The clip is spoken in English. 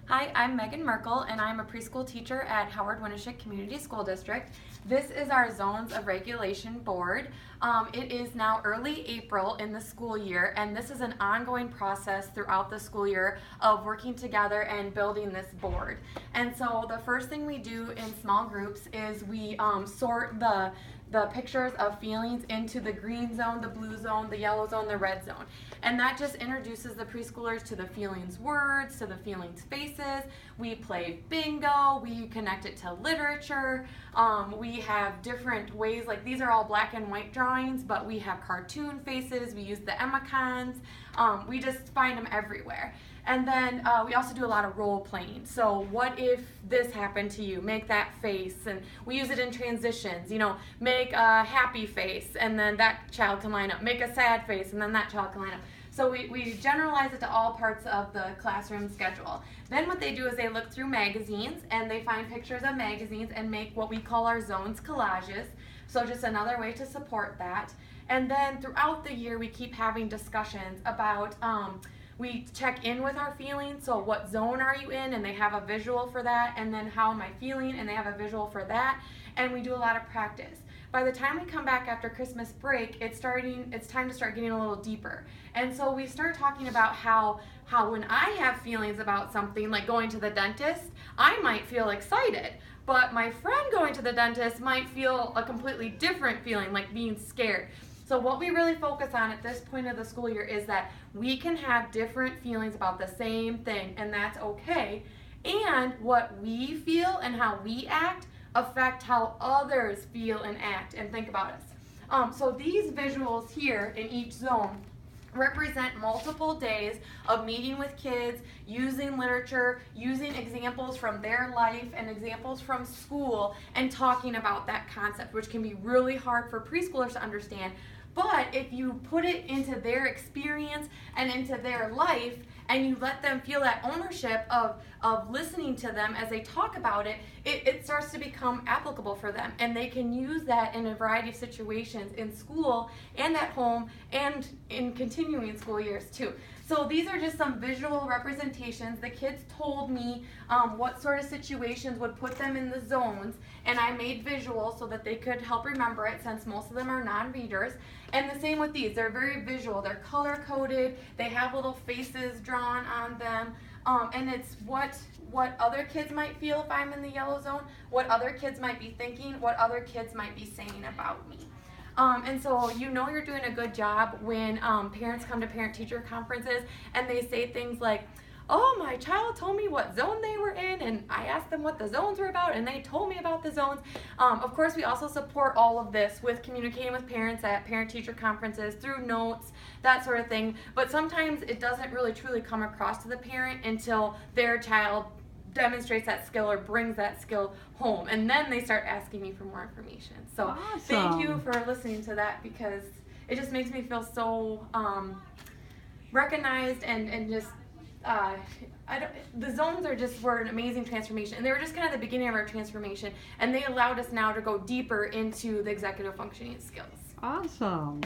Hi, I'm Megan Merkel, and I'm a preschool teacher at Howard Winneshiek Community School District. This is our Zones of Regulation Board. It is now early April in the school year, and this is an ongoing process throughout the school year of working together and building this board. And so the first thing we do in small groups is we sort the pictures of feelings into the green zone, the blue zone, the yellow zone, the red zone. And that just introduces the preschoolers to the feelings words, to the feelings faces. We play bingo, we connect it to literature. We have different ways, like these are all black and white drawings, but we have cartoon faces, we use the emicons. We just find them everywhere. And then we also do a lot of role playing. So what if this happened to you? Make that face. And we use it in transitions. You know, make a happy face and then that child can line up. Make a sad face and then that child can line up. So we generalize it to all parts of the classroom schedule. Then what they do is they look through magazines and they find pictures of magazines and make what we call our zones collages. So just another way to support that. And then throughout the year we keep having discussions about we check in with our feelings, so what zone are you in, and they have a visual for that, and then how am I feeling, and they have a visual for that, and we do a lot of practice. By the time we come back after Christmas break, it's time to start getting a little deeper. And so we start talking about how when I have feelings about something, like going to the dentist, I might feel excited, but my friend going to the dentist might feel a completely different feeling, like being scared. So what we really focus on at this point of the school year is that we can have different feelings about the same thing, and that's okay. And what we feel and how we act affect how others feel and act and think about us. So these visuals here in each zone represent multiple days of meeting with kids, using literature, using examples from their life and examples from school, and talking about that concept, which can be really hard for preschoolers to understand. But if you put it into their experience and into their life, and you let them feel that ownership of listening to them as they talk about it, it starts to become applicable for them. And they can use that in a variety of situations in school and at home and in continuing school years too. So these are just some visual representations. The kids told me what sort of situations would put them in the zones, and I made visuals so that they could help remember it, since most of them are non-readers. And the same with these. They're very visual. They're color-coded. They have little faces drawn on them. And it's what other kids might feel if I'm in the yellow zone, what other kids might be thinking, what other kids might be saying about me. And so you know you're doing a good job when parents come to parent-teacher conferences and they say things like, oh, my child told me what zone they were in, and I asked them what the zones were about, and they told me about the zones. Of course, we also support all of this with communicating with parents at parent-teacher conferences, through notes, that sort of thing. But sometimes it doesn't really truly come across to the parent until their child demonstrates that skill or brings that skill home, and then they start asking me for more information. So Awesome. Thank you for listening to that, because it just makes me feel so recognized and just the zones were an amazing transformation, and they were just kind of the beginning of our transformation, and they allowed us now to go deeper into the executive functioning skills. Awesome.